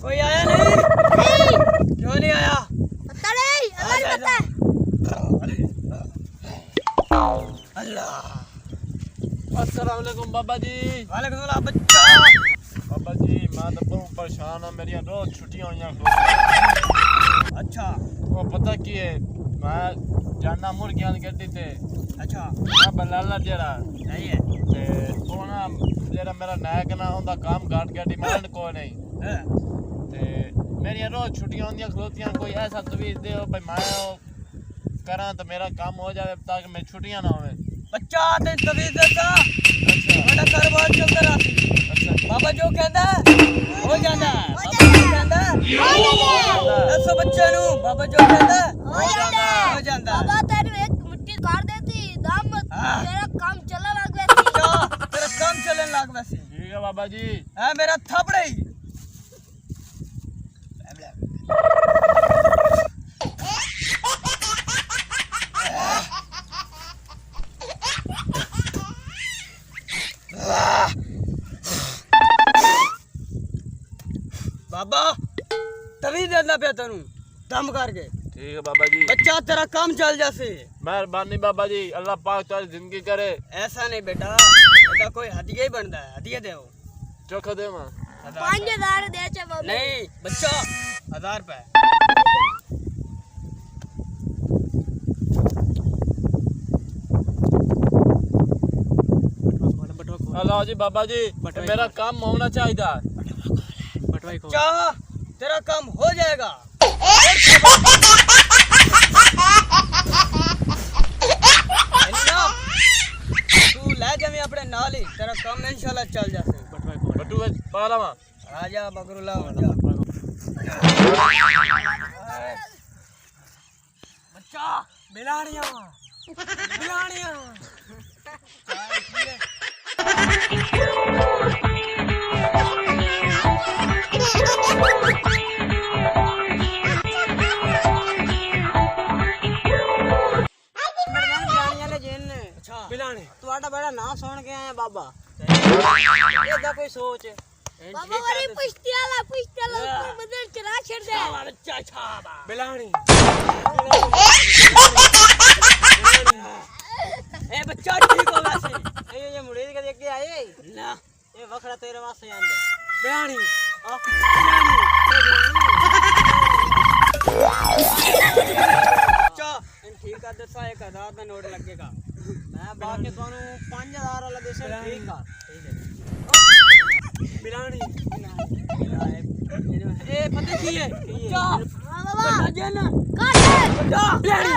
कोई आया नहीं? नहीं। क्यों नहीं आया? पता नहीं, अल्लाह पता है। अल्लाह। अस्सलाम वालेकुम बाबा जी। वालेकुम सलाम बच्चा। बाबा जी मैं तो बहुत परेशान हूं, मेरी रोज छुट्टियां हुई। अच्छा वो पता की है, मैं जाना मुर्गियां दी गड्डी ते। अच्छा मैं बलाला जेड़ा सही है। ते ओ ना जेड़ा मेरा नायक ना उनदा काम घाट गड्डी मारन कोई नहीं हाँ। ते मेरी रोज छुट्टियां होंदियां खलोतियां। कोई ऐसा तवीज दे भाई मैं करा तो मेरा काम हो जाए ताकि मैं छुट्टियां ना होवे। बच्चा ते तवीज देता अच्छा बड़ा कारोबार चलता रहती। अच्छा बाबा जो कहता है हो जाता है। बाबा जो कहता है हो जाता है। दसो बच्चे नु बाबा जो कहता है हो जाता है। हो जाता है। बाबा तेरे एक मिट्टी काट देती दाम हाँ। तेरा काम चला लग वैसी। क्या तेरा काम चलने लग वैसे? ठीक है बाबा जी। है मेरा थपड़े ही। बाबा तभी देना पे तेनू दम करके। ठीक है बाबा जी। बच्चा तेरा काम चल जासे। मेहरबानी बाबा जी, अल्लाह पाक तुम्हारी जिंदगी करे। ऐसा नहीं बेटा, बेटा कोई हदिया ही बनता है। हदिया दे चोखा दे मां। 5000 दे चे बाबा। नहीं बच्चा 1000 रुपए। अल्लाह जी बाबा जी, मेरा काम होना चाहिए। बच्चा तेरा काम हो जाएगा। तू ले जावे अपने नाल ही, तेरा काम इंशाल्लाह चल जासे। बटू पाला मां। आजा बकरुल्ला आजा। बच्चा बिलाड़ियां बिलाड़ियां। बिलाने ਤੁਹਾਡਾ ਬੜਾ ਨਾਂ ਸੁਣ ਕੇ ਆਏ ਬਾਬਾ। ਇਹਦਾ ਕੋਈ ਸੋਚ बाबा वाली पुश्ती वाला ऊपर बदल चला छड़ दे। बच्चा छाबा बिलानी। ए बच्चा ठीक हो वैसे। ਇਹ ਮੁੰਡੇ ਦੀ ਕਦੇ ਅੱਗੇ ਆਏ ना ਇਹ ਵਖੜਾ ਤੇਰੇ ਵਾਸਤੇ ਆਂਦਾ बिलानी बच्चा इन ठीक कर दसा 1000 का नोट लगेगा। ਮੈਂ ਬਾਕੀ ਤੁਹਾਨੂੰ 5000 ਵਾਲਾ ਦੇ ਸੇ ਠੀਕ ਆ। बिलानी ए पता की है? बच्चा हां बाबा बच्चा जे ना काट। बच्चा बिलानी